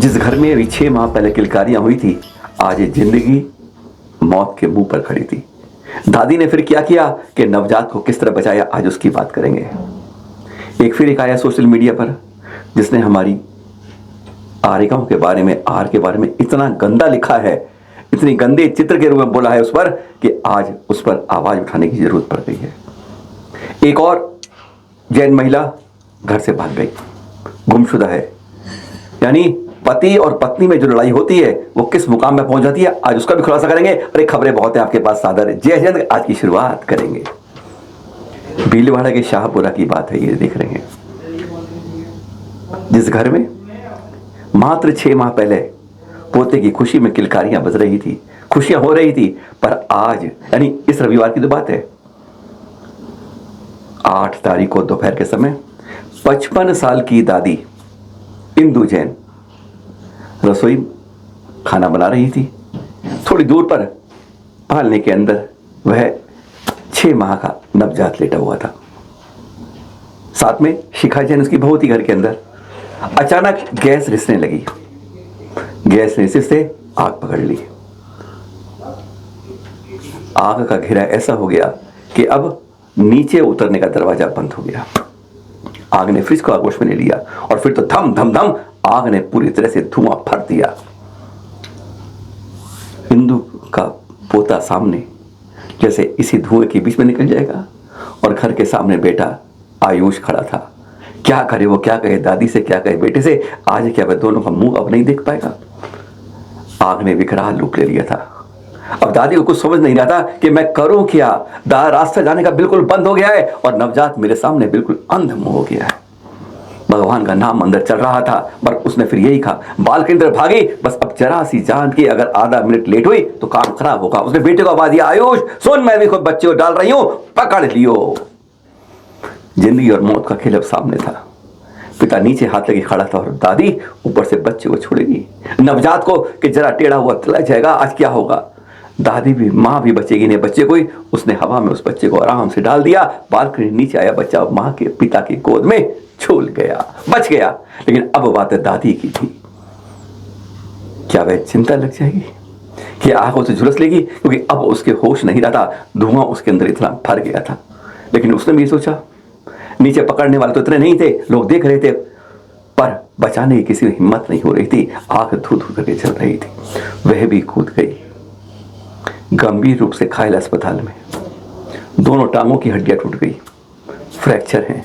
जिस घर में अभी 6 माह पहले किलकारियां हुई थी, आज ये जिंदगी मौत के मुंह पर खड़ी थी। दादी ने फिर क्या किया कि नवजात को किस तरह बचाया, आज उसकी बात करेंगे। एक आया सोशल मीडिया पर जिसने हमारी आरिकाओं के बारे में, आर के बारे में इतना गंदा लिखा है, इतनी गंदे चित्र के रूप में बोला है उस पर कि आज उस पर आवाज उठाने की जरूरत पड़ गई है। एक और जैन महिला घर से भाग गई, गुमशुदा है। यानी पति और पत्नी में जो लड़ाई होती है वो किस मुकाम में पहुंच जाती है, आज उसका भी खुलासा करेंगे। अरे खबरें बहुत हैं आपके पास, सादर जय हिंद। आज की शुरुआत करेंगे भीलवाड़ा के शाहपुरा की बात है। ये देख रहे हैं जिस घर में मात्र 6 माह पहले पोते की खुशी में किलकारियां बज रही थी, खुशियां हो रही थी, पर आज यानी इस रविवार की तो बात है, 8 तारीख को दोपहर के समय 55 साल की दादी इंदु जैन रसोई खाना बना रही थी। थोड़ी दूर पर पालने के अंदर वह 6 माह का नवजात लेटा हुआ था। साथ में शिखा जैन उसकी बहू थी घर के अंदर। अचानक गैस रिसने लगी, गैस रिसने से आग पकड़ ली। आग का घेरा ऐसा हो गया कि अब नीचे उतरने का दरवाजा बंद हो गया। आग ने फ्रिज को आगोश में ले लिया और फिर तो धम धम धम आग ने पूरी तरह से धुआं भर दिया। इंदु का पोता सामने जैसे इसी धुएं के बीच में निकल जाएगा और घर के सामने बेटा आयुष खड़ा था। क्या करे वो, क्या कहे दादी से, क्या कहे बेटे से। आज क्या वह दोनों का मुंह अब नहीं देख पाएगा। आग ने विकराल रूप ले लिया था। अब दादी को कुछ समझ नहीं रहा था कि मैं करूं क्या। रास्ता जाने का बिल्कुल बंद हो गया है और नवजात मेरे सामने बिल्कुल अंधमुंह हो गया है। भगवान का नाम अंदर चल रहा था, पर उसने फिर यही कहा, बाल के अंदर भागी, बस अब जरा सी जान की अगर आधा मिनट लेट हुई तो काम खराब होगा। उसने बेटे को आवाज दिया, आयुष सुन, मैं भी खुद बच्चे को डाल रही हूं, पकड़ लियो। जिंदगी और मौत का खेल अब सामने था। पिता नीचे हाथ लगे खड़ा था और दादी ऊपर से बच्चे को छोड़ेगी नवजात को कि जरा टेढ़ा हुआ चला जाएगा, आज क्या होगा। दादी भी, माँ भी बचेगी नहीं बच्चे को ही। उसने हवा में उस बच्चे को आराम से डाल दिया। बालकनी नीचे आया बच्चा, माँ के पिता की गोद में झूल गया, बच गया। लेकिन अब बात दादी की थी। क्या वह चिंता लग जाएगी कि आग उसे झुलस लेगी, क्योंकि अब उसके होश नहीं रहा था, धुआं उसके अंदर इतना भर गया था। लेकिन उसने भी सोचा, नीचे पकड़ने वाले तो इतने नहीं थे, लोग देख रहे थे, पर बचाने की किसी की हिम्मत नहीं हो रही थी। आग धू धू करके चल रही थी। वह भी कूद गई, गंभीर रूप से घायल अस्पताल में। दोनों टांगों की हड्डियां टूट गई, फ्रैक्चर हैं।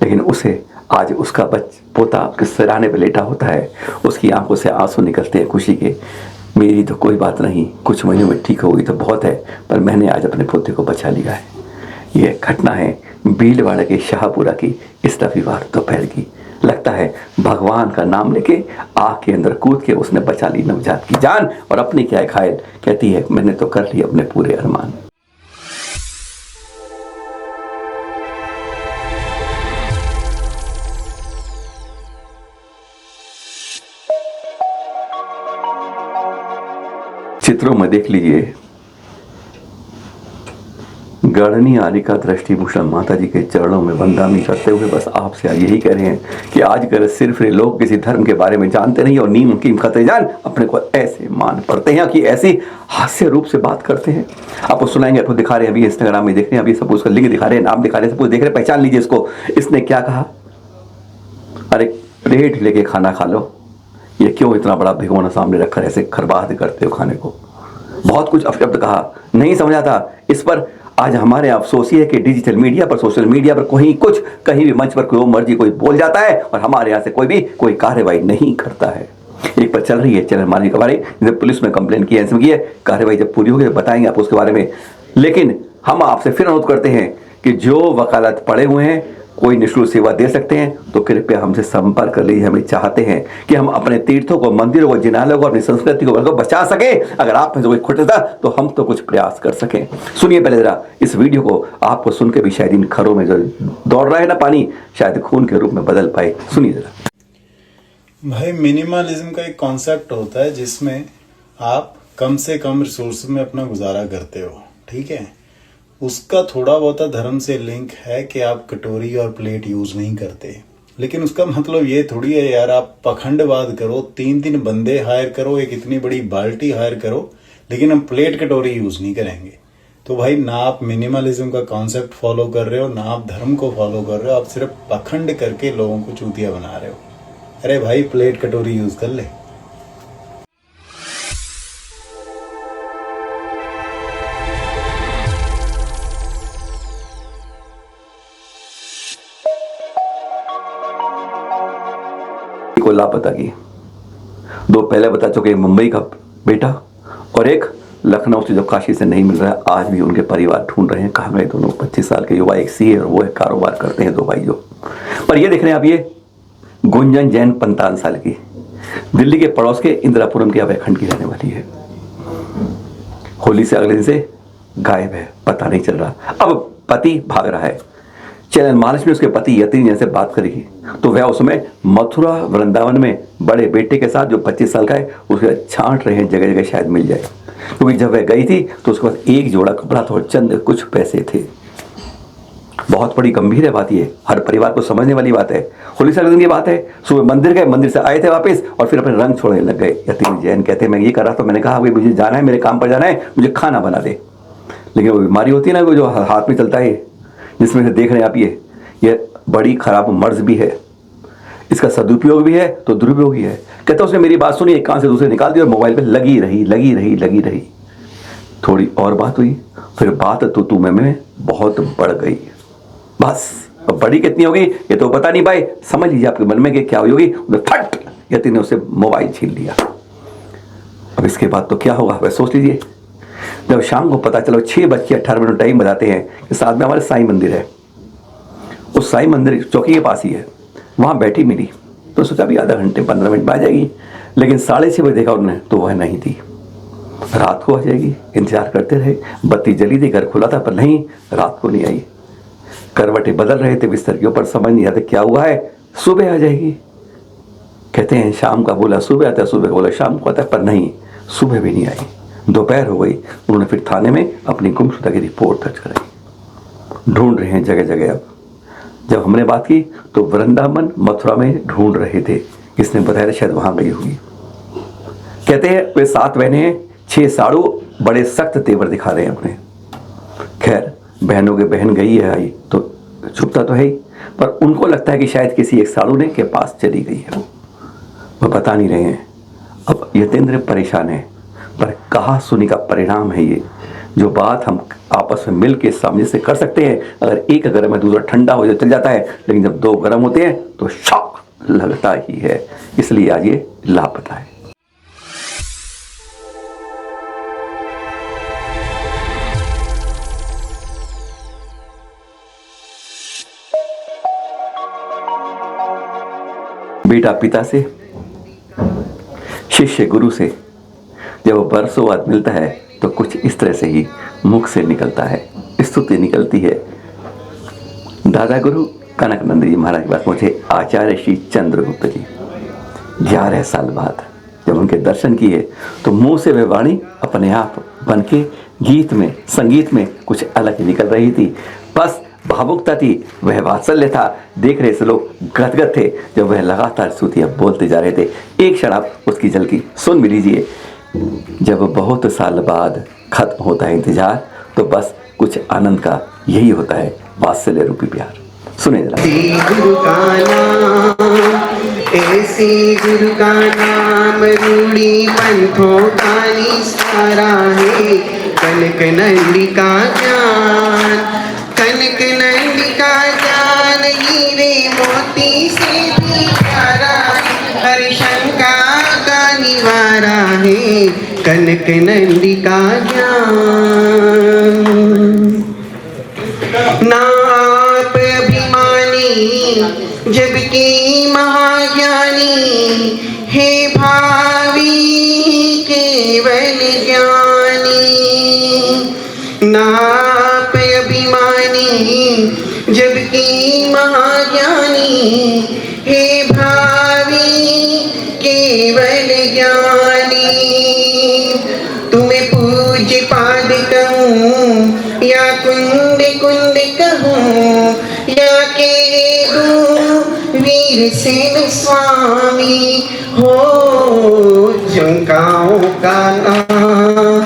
लेकिन उसे आज उसका पोता आपके सिराने पे लेटा होता है, उसकी आंखों से आंसू निकलते हैं खुशी के। मेरी तो कोई बात नहीं, कुछ महीनों में ठीक होगी तो बहुत है, पर मैंने आज अपने पोते को बचा लिया है। यह घटना है भीलवाड़ा के शाहपुरा की इस रविवार दोपहर की। लगता है भगवान का नाम लेके आग के अंदर कूद के उसने बचा ली नवजात की जान और अपनी क्या घायल। कहती है, मैंने तो कर लिए अपने पूरे अरमान। चित्रों में देख लीजिए, गणनी आरिका दृष्टिभूषण माता जी के चरणों में वंदनामी करते हुए बस आपसे यही कह रहे हैं कि आजकल सिर्फ लोग किसी धर्म के बारे में जानते नहीं और नीम कीम खतरे जान अपने को ऐसे मान पड़ते हैं कि ऐसी हास्य रूप से बात करते हैं। आपको सुनाएंगे, आपको दिखा रहे हैं, अभी इंस्टाग्राम में देख रहे हैं, अभी सब उसका लिंक दिखा रहे हैं, नाम दिखा रहे हैं, सब कुछ देख रहे हैं, पहचान लीजिए इसको। इसने क्या कहा, अरे प्लेट लेके खाना खा लो, ये क्यों इतना बड़ा भिगोना सामने रखकर ऐसे खरबाद करते हो खाने को। बहुत कुछ अपशब्द कहा, नहीं समझा था। इस पर आज हमारे अफसोस ये है कि डिजिटल मीडिया पर, सोशल मीडिया पर कोई कुछ, कहीं भी मंच पर कोई मर्जी कोई बोल जाता है और हमारे यहाँ से कोई भी कोई कार्रवाई नहीं करता है। एक पर चल रही है चैनल मारने के बारे में, पुलिस में कंप्लेन की है, कार्रवाई जब पूरी होगी बताएंगे आप उसके बारे में। लेकिन हम आपसे फिर अनुरोध करते हैं कि जो वकालत पड़े हुए हैं, कोई निःशुल्क सेवा दे सकते हैं तो कृपया हमसे संपर्क कर लीजिए। हम चाहते हैं कि हम अपने तीर्थों को, मंदिरों को, जिनालयों को, अपनी संस्कृति को बचा सके। अगर आप में से कोई खुटता तो हम तो कुछ प्रयास कर सकें। सुनिए पहले जरा इस वीडियो को, आपको सुन के भी शायद इन खरों में जो दौड़ रहा है ना पानी, शायद खून के रूप में बदल पाए। सुनिए जरा। भाई, मिनिमलिज्म का एक कॉन्सेप्ट होता है जिसमें आप कम से कम रिसोर्स में अपना गुजारा करते हो, ठीक है। उसका थोड़ा बहुत धर्म से लिंक है कि आप कटोरी और प्लेट यूज नहीं करते, लेकिन उसका मतलब ये थोड़ी है यार आप पखंडवाद करो, 3 बंदे हायर करो, एक इतनी बड़ी बाल्टी हायर करो, लेकिन हम प्लेट कटोरी यूज नहीं करेंगे। तो भाई ना आप मिनिमलिज्म का कॉन्सेप्ट फॉलो कर रहे हो, ना आप धर्म को फॉलो कर रहे हो, आप सिर्फ पखंड करके लोगों को चूतिया बना रहे हो। अरे भाई प्लेट कटोरी यूज कर ले। को लापता की, 2 पहले बता चुके, मुंबई का बेटा और एक लखनऊ से जो काशी से नहीं मिल रहा है, आज भी उनके परिवार ढूंढ रहे हैं कहाँ गए दोनों। 25 साल के युवा, एक सीए और वो एक कारोबार करते हैं, 2 भाई जो। पर ये देख रहे हैं आप, ये गुंजन जैन 55 साल की, दिल्ली के पड़ोस के इंदिरापुरम के अभयखंड की रहने वाली है। होली से अगले दिन से गायब है, पता नहीं चल रहा। अब पति भाग रहा है। चैनल मानस में उसके पति यतीन जैसे बात करेगी तो वह उसमें मथुरा वृंदावन में बड़े बेटे के साथ जो 25 साल का है उसके छांट रहे हैं, जगह जगह शायद मिल जाए। क्योंकि जब वह गई थी तो उसके पास एक जोड़ा कपड़ा था और चंद कुछ पैसे थे। बहुत बड़ी गंभीर है बात, ये हर परिवार को समझने वाली बात है। होली से अगले दिन की बात है, सुबह मंदिर गए, मंदिर से आए थे वापस और फिर अपने रंग छोड़ने लग गए। यतीन जैन कहते हैं मैं ये कर रहा था, मैंने कहा भाई मुझे जाना है, मेरे काम पर जाना है, मुझे खाना बना दे। लेकिन वो बीमारी होती है ना, वो जो हाथ में चलता है, जिसमें से देख रहे हैं आप, ये बड़ी खराब मर्ज भी है, इसका सदुपयोग भी है तो दुरुपयोग भी है। कहता उसने मेरी बात सुनी, एक कान से दूसरे निकाल दी और मोबाइल पे लगी रही। थोड़ी और बात हुई, फिर बात तू में बहुत बढ़ गई। बस अब बड़ी कितनी होगी ये तो पता नहीं भाई, समझ लीजिए आपके मन में कि क्या हुई होगी। फट यतीन ने उससे मोबाइल छीन लिया। अब इसके बाद तो क्या होगा वह सोच लीजिए। जब शाम को पता चला, 6:18 टाइम बताते हैं कि साथ में हमारे साईं मंदिर है, उस साईं मंदिर चौकी के पास ही है, वहाँ बैठी मिली तो सोचा भी आधा घंटे 15 मिनट में आ जाएगी। लेकिन 6:30 बजे देखा उन्होंने तो वह नहीं थी। रात को आ जाएगी, इंतजार करते रहे, बत्ती जली थी, घर खुला था, पर नहीं, रात को नहीं आई। करवटें बदल रहे थे बिस्तर के ऊपर, समझ नहीं आता क्या हुआ है। सुबह आ जाएगी, कहते हैं शाम का बोला सुबह आता है, सुबह का बोला शाम को आता है, पर नहीं, सुबह भी नहीं आई। दोपहर हो गई, उन्होंने फिर थाने में अपनी गुमशुदा की रिपोर्ट दर्ज कराई। ढूंढ रहे हैं जगह जगह। अब जब हमने बात की तो वृंदावन मथुरा में ढूंढ रहे थे, किसने बताया शायद वहां गई होगी। कहते हैं वे 7 बहनें हैं, 6 साड़ू बड़े सख्त तेवर दिखा रहे हैं अपने। खैर बहनों के बहन गई है आई तो छुपता तो है ही, पर उनको लगता है कि शायद किसी एक साड़ू ने के पास चली गई है, वो बता नहीं रहे हैं। अब यतेंद्र परेशान है, पर कहा सुनी का परिणाम है ये। जो बात हम आपस में मिल के सामने से कर सकते हैं, अगर एक गर्म है दूसरा ठंडा हो जाए चल जाता है, लेकिन जब 2 गर्म होते हैं तो शॉक लगता ही है। इसलिए आज ये लापता है। बेटा पिता से, शिष्य गुरु से जब बरसों बाद मिलता है तो कुछ इस तरह से ही मुख से निकलता है, स्तुति निकलती है। दादा गुरु कनकनंद जी महाराज के पास मुझे आचार्य श्री चंद्रगुप्त जी 11 साल बाद जब उनके दर्शन किए तो मुंह से वह वाणी अपने आप बन के गीत में, संगीत में कुछ अलग निकल रही थी। बस भावुकता थी, वह वात्सल्य था। देख रहे से लोग गदगद थे जब वह लगातार स्तुतियां बोलते जा रहे थे। एक क्षण आप उसकी झलकी सुन भी लीजिए। जब बहुत साल बाद खत्म होता है इंतजार तो बस कुछ आनंद का यही होता है, वात्सल्य रूपी प्यार। सुने जरा। गुरु का नाम, ऐसे गुरु का नाम, रूढ़ी पंथों का निस्तारा है। कनक नंदी का ज्ञान, कनक नंदी का ज्ञान, हीरे मोती से भी प्यारा, हर शंका का निवारा है। कनक नंदी का ज्ञान। नाप अभिमानी जबकि महाज्ञानी, हे भावी केवल ज्ञानी। नाप अभिमानी जबकि महाज्ञानी, हे भावी केवल ज्ञानी। तुम्हें पूज्य पाद कहूँ या कुंद कुंद कहूँ, या के दूँ वीर सेन स्वामी हो, शंकाओं का नाम,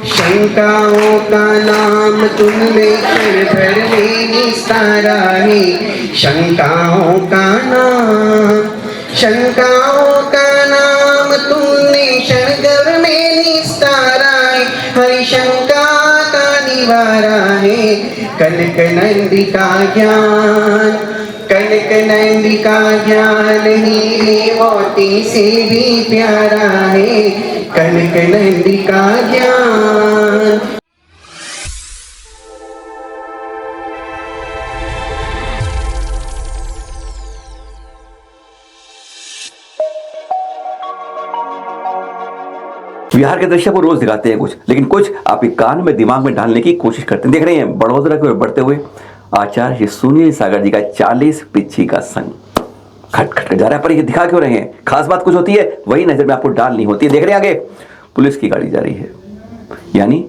शंकाओं का नाम तुमने क्षण भर में निस्तारा है। शंकाओं का नाम, शंकाओं का नाम तुमने क्षण भर में निस्तारा है। हरि शंका का निवारा है। कनक नंदी का ज्ञान, कनक नंदी का ज्ञान हीरे मोती से भी प्यारा है। कनक नंदी का ज्ञान। बिहार के दृश्य को रोज दिखाते हैं कुछ, लेकिन कुछ आपके कान में दिमाग में डालने की कोशिश करते हैं। देख रहे हैं बड़ोदरा के बढ़ते हुए आचार्य सुनील सागर जी का 40 पिच्छी का संग खट खट जा रहा है। पर ये दिखा क्यों रहे हैं? खास बात कुछ होती है, वही नजर में आपको डालनी होती है। देख रहे हैं आगे पुलिस की गाड़ी जा रही है। यानी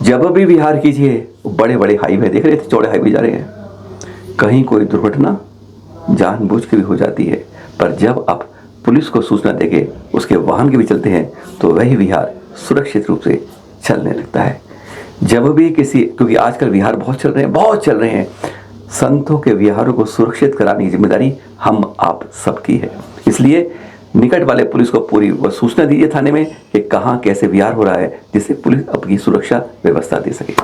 जब भी विहार कीजिए, बड़े बड़े हाईवे देख रहे थे, चौड़े हाईवे जा रहे हैं, कहीं कोई दुर्घटना जानबूझ के भी हो जाती है। पर जब आप पुलिस को सूचना देके उसके वाहन के भी चलते हैं तो वही विहार सुरक्षित रूप से चलने लगता है। जब भी किसी, क्योंकि आजकल विहार बहुत चल रहे हैं, संतों के विहारों को सुरक्षित कराने की जिम्मेदारी हम आप सबकी है। इसलिए निकट वाले पुलिस को पूरी सूचना दीजिए थाने में कि कहाँ कैसे विहार हो रहा है, जिससे पुलिस अपनी सुरक्षा व्यवस्था दे सके।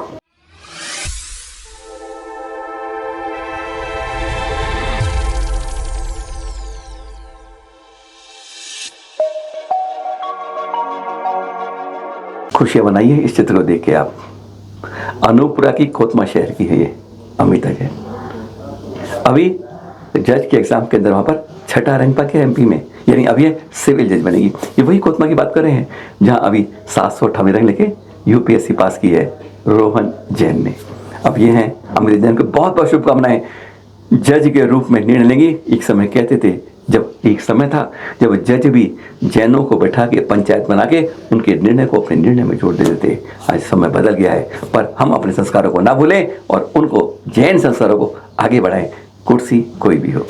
खुशियां मनाइए इस चित्र को देख के आप। अनूपपुरा की खोतमा शहर की है ये अमिता जैन। अभी जज के एग्जाम के अंदर वहां पर छठा रैंक पा के एमपी में, यानी अभी ये सिविल जज बनेगी। ये वही खोतमा की बात कर रहे हैं जहां अभी 758 रैंक लेके यूपीएससी पास की है रोहन जैन ने। अब ये हैं अमिता जैन को बहुत बहुत शुभकामनाएं। जज के रूप में निर्णय लेंगी। एक समय कहते थे, जब एक समय था जब जज भी जैनों को बैठा के पंचायत बना के उनके निर्णय को अपने निर्णय में जोड़ देते थे। आज समय बदल गया है, पर हम अपने संस्कारों को ना भूलें और उनको, जैन संस्कारों को आगे बढ़ाएं, कुर्सी कोई भी हो।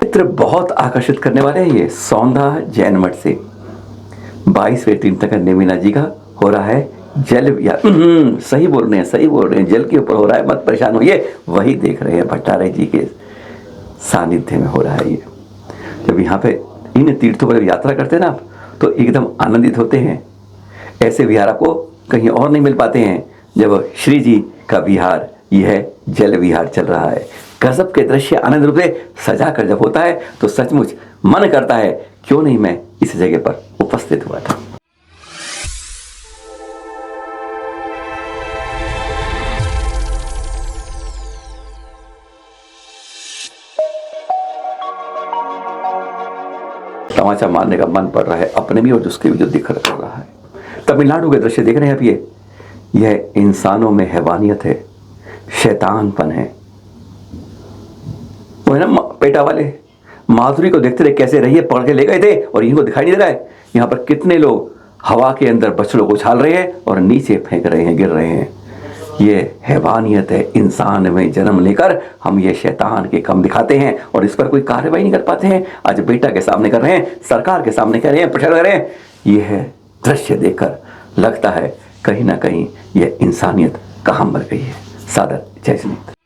चित्र बहुत आकर्षित करने वाले हैं। ये सौंधा जैन मठ से 22वें तीर्थंकर नेमिना जी का हो रहा है जल विहार। सही बोल रहे हैं, जल के ऊपर हो रहा है, मत परेशान होइए। वही देख रहे हैं भट्टारक जी के सानिध्य में हो रहा है ये। जब यहाँ पे इन तीर्थों पर यात्रा करते हैं ना आप, तो एकदम आनंदित होते हैं। ऐसे विहार आपको कहीं और नहीं मिल पाते हैं। जब श्री जी का विहार, यह जल विहार चल रहा है, गजब के दृश्य आनंद रूप से सजा कर जब होता है तो सचमुच मन करता है क्यों नहीं मैं इस जगह पर उपस्थित हुआ था। तमाचा मारने का मन पड़ रहा है अपने भी और उसके भी जो दिख रहा है। तमिलनाडु के दृश्य देख रहे हैं आप। यह इंसानों में हैवानियत है, शैतानपन है। वो है ना पेटा वाले, माधुरी को देखते रहे कैसे रही है, पकड़ के ले गए थे और इनको दिखाई नहीं दे रहा है। यहाँ पर कितने लोग हवा के अंदर बछड़ों को उछाल रहे हैं और नीचे फेंक रहे हैं, गिर रहे हैं। ये हैवानियत है। इंसान में जन्म लेकर हम ये शैतान के कम दिखाते हैं और इस पर कोई कार्रवाई नहीं कर पाते हैं। आज बेटा के सामने कर रहे हैं, सरकार के सामने कर रहे हैं, प्रचार कर रहे हैं। यह दृश्य देखकर लगता है कहीं ना कहीं यह इंसानियत कहाँ मर गई है। सादर जय हिंद।